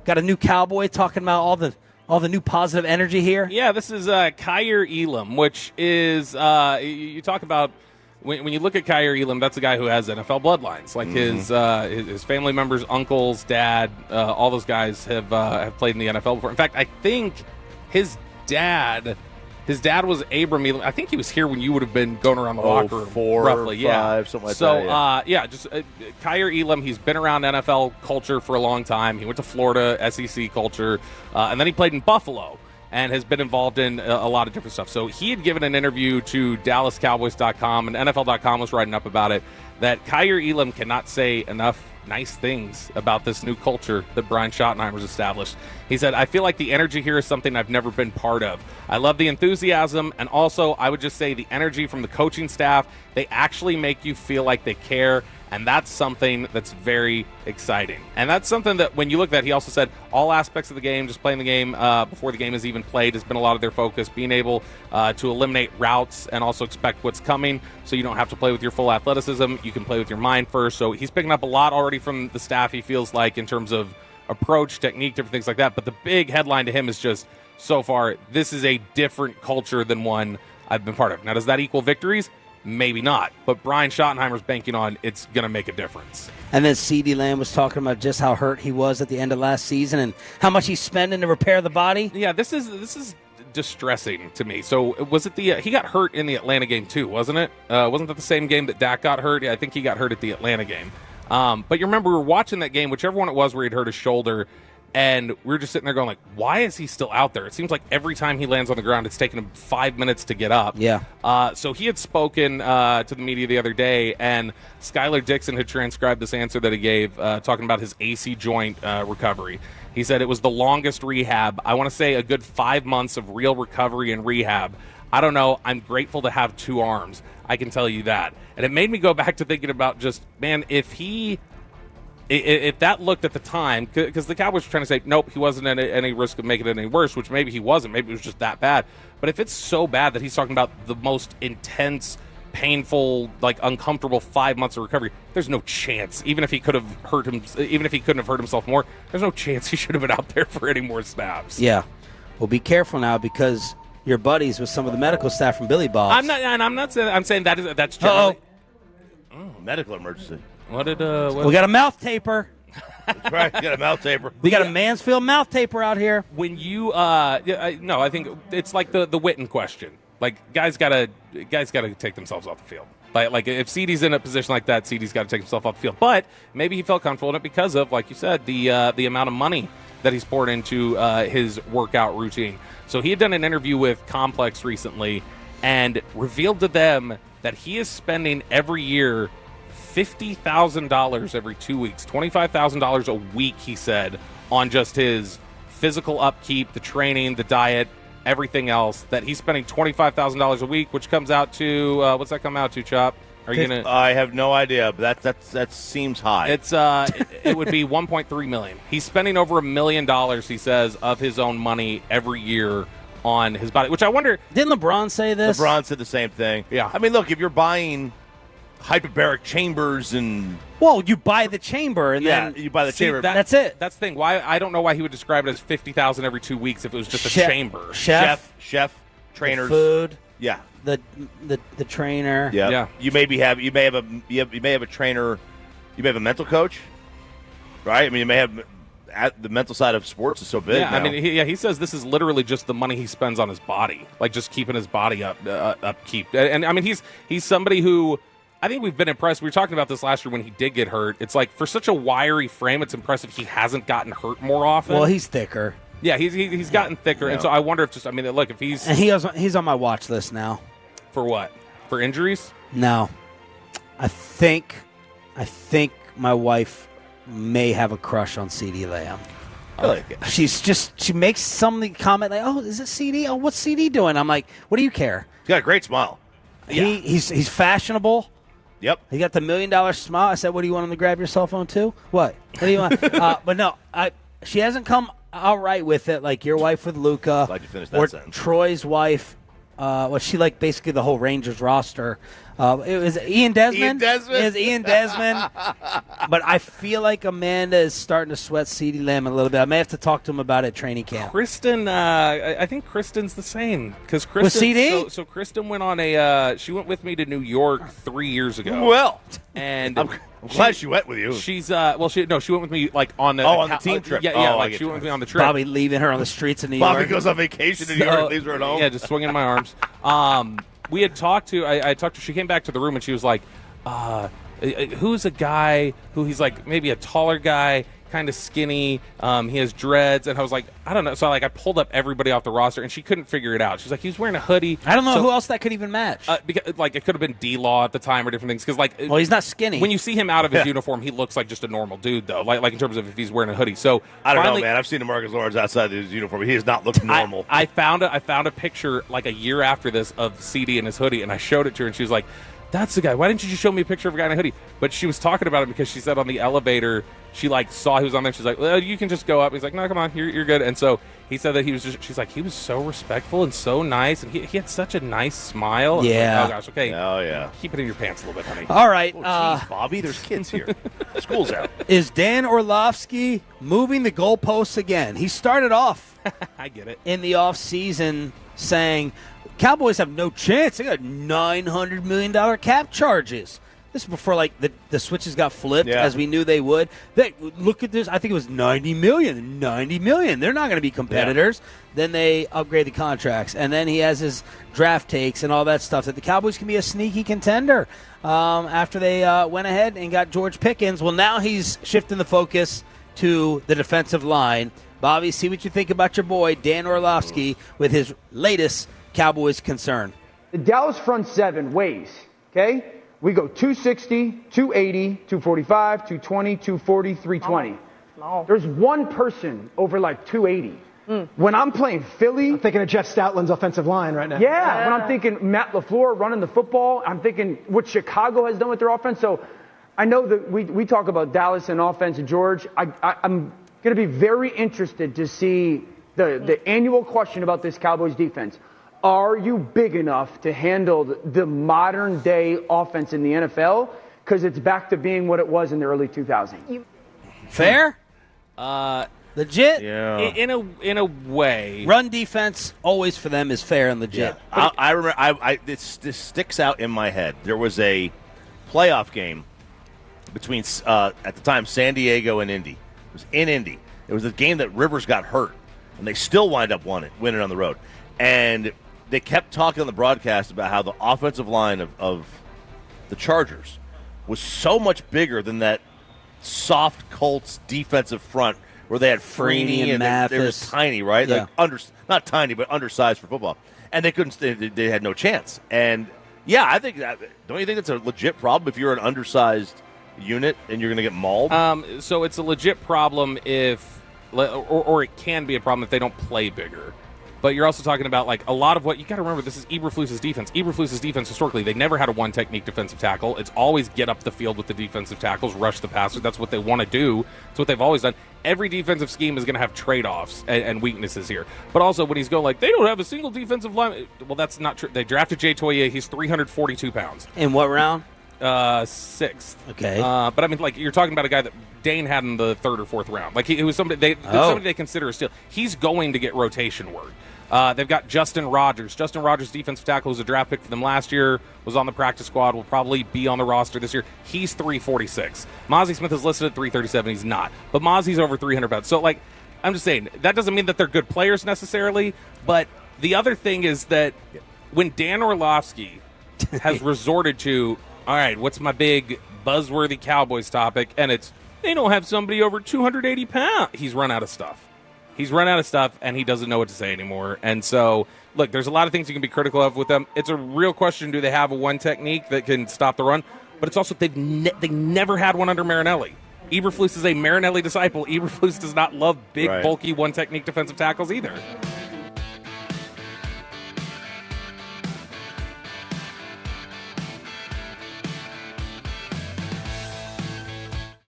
got a new Cowboy talking about all the new positive energy here. Yeah, this is Kaiir Elam, which is you talk about when you look at Kaiir Elam, that's a guy who has NFL bloodlines. Like his family members, uncles, dad, all those guys have played in the NFL before. In fact, I think his dad was Abram Elam. I think he was here when you would have been going around the locker room. 4, roughly, 5, something like that. So, just Kaiir Elam, he's been around NFL culture for a long time. He went to Florida, SEC culture, and then he played in Buffalo and has been involved in a lot of different stuff. So he had given an interview to DallasCowboys.com, and NFL.com was writing up about it, that Kaiir Elam cannot say enough nice things about this new culture that Brian Schottenheimer's established. He said, I feel like the energy here is something I've never been part of. I love the enthusiasm, and also I would just say the energy from the coaching staff. They actually make you feel like they care, and that's something that's very exciting. And that's something that when you look at that, he also said all aspects of the game, just playing the game before the game is even played, has been a lot of their focus, being able to eliminate routes and also expect what's coming so you don't have to play with your full athleticism. You can play with your mind first. So he's picking up a lot already from the staff, he feels like, in terms of approach, technique, different things like that. But the big headline to him is just, so far, this is a different culture than one I've been part of. Now, does that equal victories? Maybe not. But Brian Schottenheimer's banking on it's going to make a difference. And then CeeDee Lamb was talking about just how hurt he was at the end of last season and how much he's spending to repair the body. Yeah, this is distressing to me. So was it he got hurt in the Atlanta game too, wasn't it? Wasn't that the same game that Dak got hurt? Yeah, I think he got hurt at the Atlanta game. But you remember we were watching that game, whichever one it was where he'd hurt his shoulder, and we were just sitting there going like, why is he still out there? It seems like every time he lands on the ground, it's taking him 5 minutes to get up. Yeah. So he had spoken to the media the other day, and Skylar Dixon had transcribed this answer that he gave, talking about his AC joint recovery. He said it was the longest rehab. I want to say a good 5 months of real recovery and rehab. I don't know. I'm grateful to have 2 arms. I can tell you that. And it made me go back to thinking about just, man, if that looked at the time, because the Cowboys were trying to say, nope, he wasn't at any risk of making it any worse, which maybe he wasn't. Maybe it was just that bad. But if it's so bad that he's talking about the most intense, painful, like uncomfortable 5 months of recovery, there's no chance. Even if he could have hurt him, even if he couldn't have hurt himself more, there's no chance he should have been out there for any more snaps. Yeah. Well, be careful now because you're buddies with some of the medical staff from Billy Bob's. I'm not saying. I'm saying that's generally. Medical emergency. What did we got a mouth taper. That's right. You got a mouth taper. We got a Mansfield mouth taper out here. When you no, I think it's like the Witten question. Like guys gotta take themselves off the field. Like if CeeDee's in a position like that, CeeDee's got to take himself off the field. But maybe he felt comfortable in it because of, like you said, the amount of money that he's poured into his workout routine. So he had done an interview with Complex recently and revealed to them that he is spending every year $50,000 every 2 weeks, $25,000 a week, he said, on just his physical upkeep, the training, the diet, everything else, that he's spending $25,000 a week, which comes out to, what's that come out to, Chop? Are you gonna? I have no idea, but that seems high. It's it would be $1.3 million. He's spending over $1 million, he says, of his own money every year on his body. Which I wonder. Didn't LeBron say this? LeBron said the same thing. Yeah. I mean, look, if you're buying hyperbaric chambers and you buy the chamber and then you buy the chamber. That's it. That's the thing. Why I don't know why he would describe it as $50,000 every 2 weeks if it was just a chamber. Chef, trainers, food. Yeah. The trainer. Yeah. You may have a trainer. You may have a mental coach, right? I mean, you may have the mental side of sports is so big. Yeah, now. I mean, he says this is literally just the money he spends on his body, like just keeping his body upkeep. And I mean, he's somebody who I think we've been impressed. We were talking about this last year when he did get hurt. It's like for such a wiry frame, it's impressive he hasn't gotten hurt more often. Well, he's thicker. Yeah, he's gotten thicker, and so I wonder if look if he's and he's on my watch list now. For what? For injuries? No. I think my wife may have a crush on CeeDee Lamb. Really? She makes some comment like, "Oh, is it CeeDee? Oh, what's CeeDee doing?" I'm like, "What do you care?" He's got a great smile. He's fashionable. Yep. He got the $1 million smile. I said, "What do you want him to grab your cell phone too?" What do you want? But no, she hasn't come out right with it like your wife with Luka. I'd like to finish that or sentence. Troy's wife she liked basically the whole Rangers roster. It was Ian Desmond. It was Ian Desmond. But I feel like Amanda is starting to sweat CeeDee Lamb a little bit. I may have to talk to him about it at training camp. Kristen, I think Kristen's the same. Because Kristen, with CeeDee? So Kristen went on she went with me to New York 3 years ago. Well, and I'm glad she went with you. She's she went with me like on the on the team trip. Yeah, she went with me on the trip. Bobby leaving her on the streets of New York. Bobby goes on vacation to New York, leaves her at home. Yeah, just swinging my arms. We had talked to. I talked to. She came back to the room and she was like, "Who's a guy who he's like maybe a taller guy, kind of skinny. He has dreads." And I was like, "I don't know." So I pulled up everybody off the roster and she couldn't figure it out. She's like, "He was wearing a hoodie." I don't know who else that could even match. Because it could have been D-Law at the time or different things. Because well, he's not skinny. When you see him out of his uniform, he looks like just a normal dude, though. Like in terms of if he's wearing a hoodie. So I don't know, man. I've seen DeMarcus Lawrence outside his uniform. He does not look normal. I found a picture like a year after this of CeeDee in his hoodie, and I showed it to her, and she was like, "That's the guy. Why didn't you just show me a picture of a guy in a hoodie?" But she was talking about it because she said on the elevator she saw he was on there. She's like, "Well, you can just go up." He's like, "No, come on, you're good." And so he said that he was just. She's like, he was so respectful and so nice, and he had such a nice smile. Yeah. Like, oh gosh. Okay. Oh yeah. Keep it in your pants a little bit, honey. All right. Geez, Bobby, there's kids here. School's out. Is Dan Orlovsky moving the goalposts again? He started off. I get it. In the offseason saying Cowboys have no chance. They got $900 million cap charges. This is before the switches got flipped, as we knew they would. Look at this. I think it was $90 million. $90 million. They're not going to be competitors. Yeah. Then they upgrade the contracts. And then he has his draft takes and all that stuff that the Cowboys can be a sneaky contender after they went ahead and got George Pickens. Well, now he's shifting the focus to the defensive line. Bobby, see what you think about your boy, Dan Orlovsky, with his latest Cowboys concern. The Dallas front seven weighs, okay? We go 260, 280, 245, 220, 240, 320. No. There's one person over 280. When I'm playing Philly. I'm thinking of Jeff Stoutland's offensive line right now. Yeah, when I'm thinking Matt LaFleur running the football, I'm thinking what Chicago has done with their offense. So I know that we talk about Dallas and offense and George. I'm going to be very interested to see the annual question about this Cowboys defense. Are you big enough to handle the modern-day offense in the NFL? Because it's back to being what it was in the early 2000s. Fair? Legit? Yeah. In a way. Run defense always for them is fair and legit. Yeah. I remember this sticks out in my head. There was a playoff game between, at the time, San Diego and Indy. It was in Indy. It was a game that Rivers got hurt, and they still wind up winning on the road. And they kept talking on the broadcast about how the offensive line of the Chargers was so much bigger than that soft Colts defensive front where they had Freeney and they were tiny, right? Yeah. Not tiny, but undersized for football. And they couldn't. They had no chance. And yeah, I think don't you think it's a legit problem if you're an undersized unit and you're going to get mauled? So it's a legit problem if, or it can be a problem if they don't play bigger. But you're also talking about a lot of what you got to remember. This is Eberflus's defense. Eberflus's defense historically, they never had a one technique defensive tackle. It's always get up the field with the defensive tackles, rush the passer. That's what they want to do. It's what they've always done. Every defensive scheme is going to have trade-offs and weaknesses here. But also when he's going they don't have a single defensive line. Well, that's not true. They drafted Jay Toye. He's 342 pounds. In what round? 6th. Okay. But I mean, you're talking about a guy that Dane had in the 3rd or 4th round. He was somebody they consider a steal. He's going to get rotation work. They've got Justin Rogers. Justin Rogers, defensive tackle, was a draft pick for them last year, was on the practice squad, will probably be on the roster this year. He's 346. Mozzie Smith is listed at 337. He's not. But Mozzie's over 300 pounds. So, I'm just saying, that doesn't mean that they're good players necessarily, but the other thing is that when Dan Orlovsky has resorted to, all right, what's my big buzzworthy Cowboys topic, and it's, they don't have somebody over 280 pounds. He's run out of stuff. He's run out of stuff, and he doesn't know what to say anymore. And so, look, there's a lot of things you can be critical of with them. It's a real question, do they have a one technique that can stop the run? But it's also they never had one under Marinelli. Eberflus is a Marinelli disciple. Eberflus does not love big, bulky, one technique defensive tackles either.